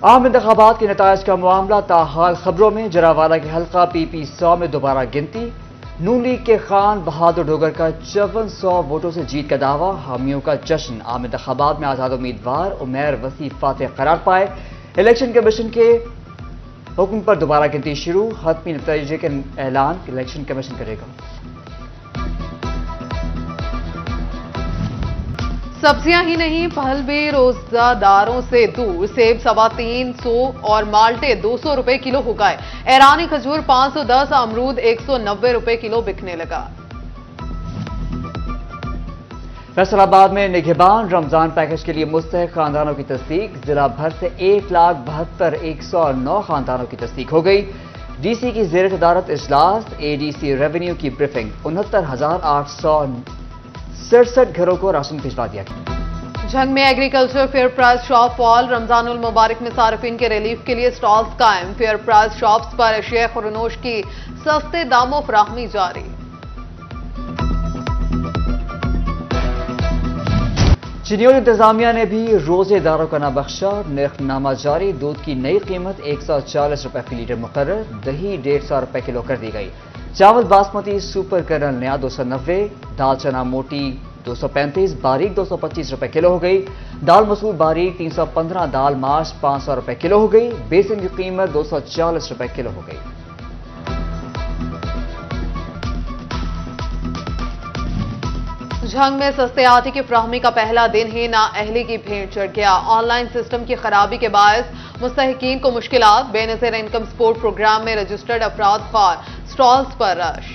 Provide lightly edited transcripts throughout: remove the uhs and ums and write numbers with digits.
عام انتخابات کے نتائج کا معاملہ تاحال خبروں میں۔ جراوالہ کے حلقہ PP100 میں دوبارہ گنتی۔ نون لیگ کے خان بہادر ڈوگر کا 5400 ووٹوں سے جیت کا دعویٰ، حامیوں کا جشن۔ عام انتخابات میں آزاد امیدوار عمیر وسیع فاتح قرار پائے۔ الیکشن کمیشن کے حکم پر دوبارہ گنتی شروع، حتمی نتیجے کا اعلان الیکشن کمیشن کرے گا۔ سبزیاں ہی نہیں، پھل بھی روزہ داروں سے دور۔ سیب 350 اور مالٹے 200 روپے کلو ہو گئے۔ ایرانی کھجور 510، امرود 190 روپے کلو بکنے لگا۔ فیصل آباد میں نگہبان رمضان پیکج کے لیے مستحق خاندانوں کی تصدیق۔ ضلع بھر سے 1,72,109 خاندانوں کی تصدیق ہو گئی۔ ڈی سی کی زیر صدارت اجلاس، ADC ریونیو کی بریفنگ۔ 69,867 گھروں کو راشن بھجوا دیا گیا۔ جنگ میں ایگریکلچر فیئر پرائز شاپ فال، رمضان المبارک میں صارفین کے ریلیف کے لیے سٹالز قائم۔ فیئر پرائز شاپس پر اشیاء خورنوش کی سستے داموں فراہمی جاری۔ چنیول انتظامیہ نے بھی روزے داروں کا نہ بخشا، نرخ نامہ جاری۔ دودھ کی نئی قیمت 140 روپے فی لیٹر مقرر، دہی 150 روپے کلو کر دی گئی۔ چاول باسمتی سپر کرنل نیا 290، دال چنا موٹی 235، باریک 225 روپے کلو ہو گئی۔ دال مسور باریک 315، دال ماش 500 روپے کلو ہو گئی۔ بیسن کی قیمت 240 روپے کلو ہو گئی۔ جنگ میں سستے آٹے کی فراہمی کا پہلا دن ہی نااہلی کی بھیڑ چڑھ گیا۔ آن لائن سسٹم کی خرابی کے باعث مستحقین کو مشکلات۔ بے نظیر انکم سپورٹ پروگرام میں رجسٹرڈ افراد خوار، سٹالز پر رش۔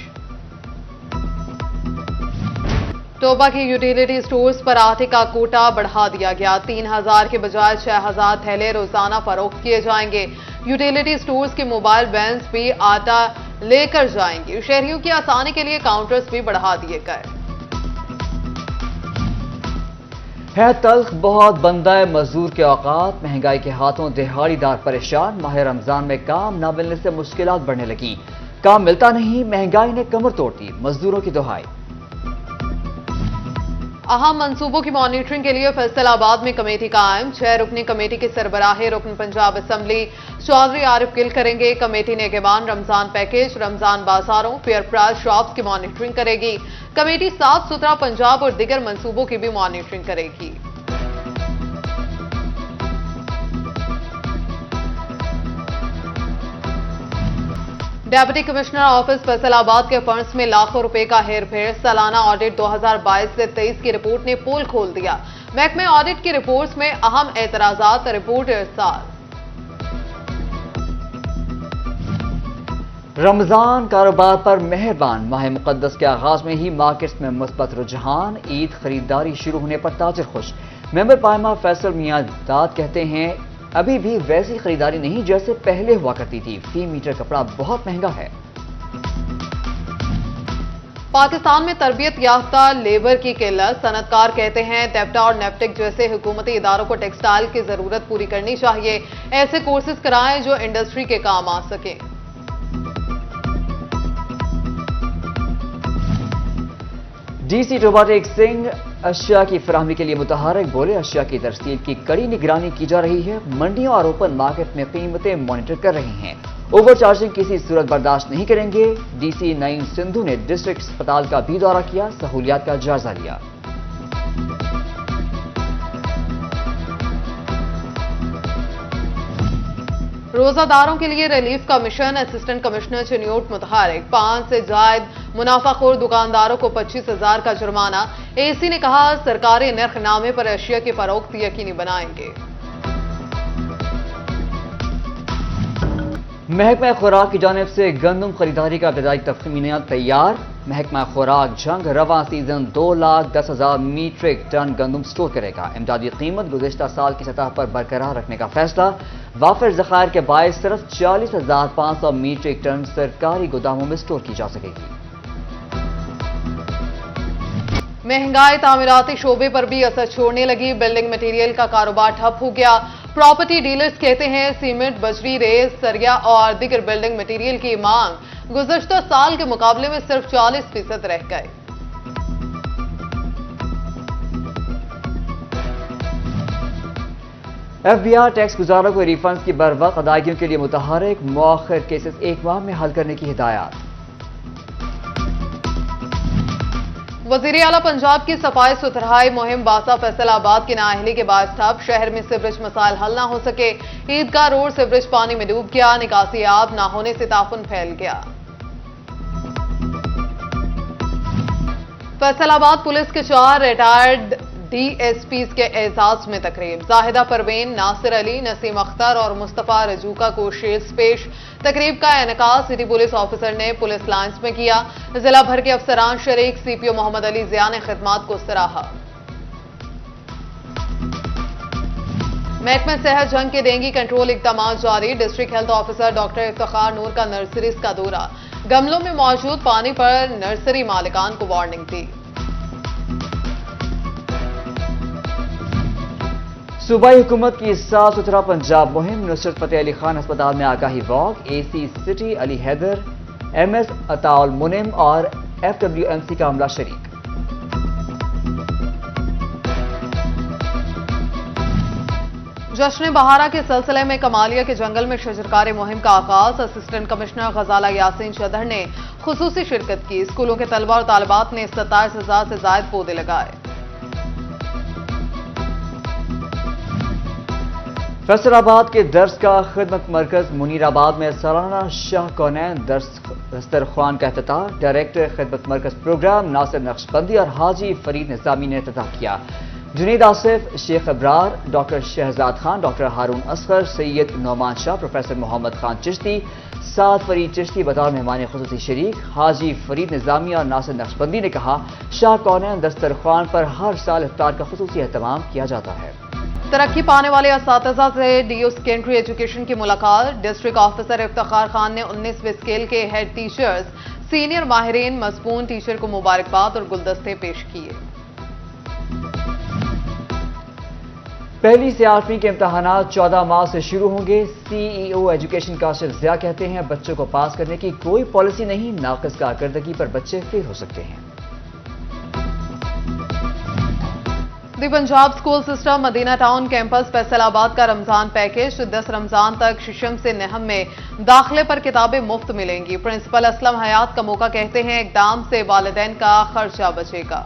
توبہ کی یوٹیلیٹی سٹورز پر آٹے کا کوٹا بڑھا دیا گیا۔ 3,000 کے بجائے 6,000 تھیلے روزانہ فروخت کیے جائیں گے۔ یوٹیلیٹی سٹورز کی موبائل وینز بھی آٹا لے کر جائیں گی۔ شہریوں کی آسانی کے لیے کاؤنٹرز بھی بڑھا دیے گئے۔ ہے تلخ بہت بندہ مزدور کے اوقات، مہنگائی کے ہاتھوں دہاڑی دار پریشان۔ ماہ رمضان میں کام نہ ملنے سے مشکلات بڑھنے لگی، کام ملتا نہیں، مہنگائی نے کمر توڑ دی، مزدوروں کی دہائی۔ اہم منصوبوں کی مانیٹرنگ کے لیے فیصل آباد میں کمیٹی قائم۔ 6 رکنی کمیٹی کے سربراہ رکن پنجاب اسمبلی چودھری عارف گل کریں گے۔ کمیٹی نگہبان رمضان پیکج، رمضان بازاروں، فیئر پرائز شاپس کی مانیٹرنگ کرے گی۔ کمیٹی صاف ستھرا پنجاب اور دیگر منصوبوں کی بھی مانیٹرنگ کرے گی۔ ڈیپٹی کمشنر آفس فیصل آباد کے فنڈز میں لاکھوں روپے کا ہیر پھیر۔ سالانہ آڈٹ 2022 سے 23 کی رپورٹ نے پول کھول دیا۔ محکمہ آڈٹ کی رپورٹس میں اہم اعتراضات، رپورٹ ارسال۔ رمضان کاروبار پر مہربان، ماہ مقدس کے آغاز میں ہی مارکیٹس میں مثبت رجحان۔ عید خریداری شروع ہونے پر تاجر خوش۔ ممبر پائمہ فیصل میاں داد کہتے ہیں ابھی بھی ویسی خریداری نہیں جیسے پہلے ہوا کرتی تھی، فی میٹر کپڑا بہت مہنگا ہے۔ پاکستان میں تربیت یافتہ لیبر کی قلت، صنعت کار کہتے ہیں ٹیپٹا اور نیپٹک جیسے حکومتی اداروں کو ٹیکسٹائل کی ضرورت پوری کرنی چاہیے، ایسے کورسز کرائیں جو انڈسٹری کے کام آ سکیں۔ DC روبوٹک سنگھ اشیاء کی فراہمی کے لیے متحرک، بولے اشیاء کی ترسیل کی کڑی نگرانی کی جا رہی ہے، منڈیوں اور اوپن مارکیٹ میں قیمتیں مانیٹر کر رہی ہیں، اوور چارجنگ کسی صورت برداشت نہیں کریں گے۔ DC نعیم سندھو نے ڈسٹرکٹ اسپتال کا بھی دورہ کیا، سہولیات کا جائزہ لیا۔ روزہ داروں کے لیے ریلیف کا مشن، اسسٹنٹ کمشنر چنیوٹ متحرک۔ 5 سے زائد منافع خور دکانداروں کو 25,000 کا جرمانہ۔ AC نے کہا سرکاری نرخ نامے پر اشیاء کی فروخت یقینی بنائیں گے۔ محکمہ خوراک کی جانب سے گندم خریداری کا ابتدائی تخمینہ تیار۔ محکمہ خوراک جنگ رواں سیزن 2,10,000 میٹرک ٹن گندم سٹور کرے گا۔ امدادی قیمت گزشتہ سال کی سطح پر برقرار رکھنے کا فیصلہ۔ وافر ذخائر کے باعث صرف 40,500 میٹرک ٹن سرکاری گوداموں میں سٹور کی جا سکے گی۔ مہنگائی تعمیراتی شعبے پر بھی اثر چھوڑنے لگی، بلڈنگ مٹیریل کا کاروبار ٹھپ ہو گیا۔ پراپرٹی ڈیلرز کہتے ہیں سیمنٹ، بجری، ریز، سریا اور دیگر بلڈنگ مٹیریل کی مانگ گزشتہ سال کے مقابلے میں صرف 40% رہ گئی۔ FBI ٹیکس گزاروں کو ریفنڈز کی بروقت ادائیگیوں کے لیے متحرک، مؤخر کیسز 1 ماہ میں حل کرنے کی ہدایات۔ وزیر اعلیٰ پنجاب کی صفائی ستھرائی مہم باسا فیصل آباد کی نااہلی کے باعث ٹھپ، شہر میں سیوریج مسائل حل نہ ہو سکے، عیدگاہ روڈ سیوریج پانی میں ڈوب گیا، نکاسی آب نہ ہونے سے تعفن پھیل گیا۔ فیصل آباد پولیس کے 4 ریٹائرڈ ڈی ایس پیز کے اعزاز میں تقریب، زاہدہ پروین، ناصر علی، نسیم اختر اور مصطفیٰ رجوکا کو شیلڈز پیش۔ تقریب کا انعقاد سٹی پولیس آفیسر نے پولیس لائنز میں کیا، ضلع بھر کے افسران شریک، سی پی او محمد علی ضیاء نے خدمات کو سراہا۔ محکمہ صحت جنگ کے ڈینگی کنٹرول اقدامات جاری، district health officer doctor Iftikhar Noor کا نرسریز کا دورہ، گملوں میں موجود پانی پر نرسری مالکان کو وارننگ دی۔ صوبائی حکومت کی صاف ستھرا پنجاب مہم، نصرت فتح علی خان ہسپتال میں آگاہی واک، اے سی سٹی علی حیدر، ایم ایس عطاء المنعم اور ایف ڈبلیو ایم سی کا عملہ شریک۔ جشن بہارا کے سلسلے میں کمالیہ کے جنگل میں شجرکاری مہم کا آغاز، اسسٹنٹ کمشنر غزالہ یاسین چدھر نے خصوصی شرکت کی، اسکولوں کے طلبہ اور طالبات نے 27,000 سے زائد پودے لگائے۔ فیصل آباد کے درس کا خدمت مرکز منیر آباد میں سالانہ شاہ کونین دسترخوان کا افتتاح، ڈائریکٹر خدمت مرکز پروگرام ناصر نقشبندی اور حاجی فرید نظامی نے افتتاح کیا۔ جنید آصف، شیخ ابرار، ڈاکٹر شہزاد خان، ڈاکٹر ہارون اصغر، سید نعمان شاہ، پروفیسر محمد خان چشتی، سعد فرید چشتی بطور مہمان خصوصی شریک۔ حاجی فرید نظامی اور ناصر نقشبندی نے کہا، شاہ کونین دسترخوان پر ہر سال افطار کا خصوصی اہتمام کیا جاتا ہے۔ ترقی پانے والے اساتذہ سے ڈی او سیکنڈری ایجوکیشن کی ملاقات، ڈسٹرکٹ آفیسر افتخار خان نے 19ویں اسکیل کے ہیڈ ٹیچرز، سینئر ماہرین، مضمون ٹیچر کو مبارکباد اور گلدستے پیش کیے۔ پہلی سے 8ویں کے امتحانات 14 مارچ سے شروع ہوں گے، سی ای او ایجوکیشن کاشف ضیاء کہتے ہیں بچوں کو پاس کرنے کی کوئی پالیسی نہیں، ناقص کارکردگی پر بچے فیل ہو سکتے ہیں۔ دی پنجاب اسکول سسٹم مدینہ ٹاؤن کیمپس فیصل آباد کا رمضان پیکج، 10 رمضان تک ششم سے نہم میں داخلے پر کتابیں مفت ملیں گی۔ پرنسپل اسلم حیات کا موقع کہتے ہیں اقدام سے والدین کا خرچہ بچے گا۔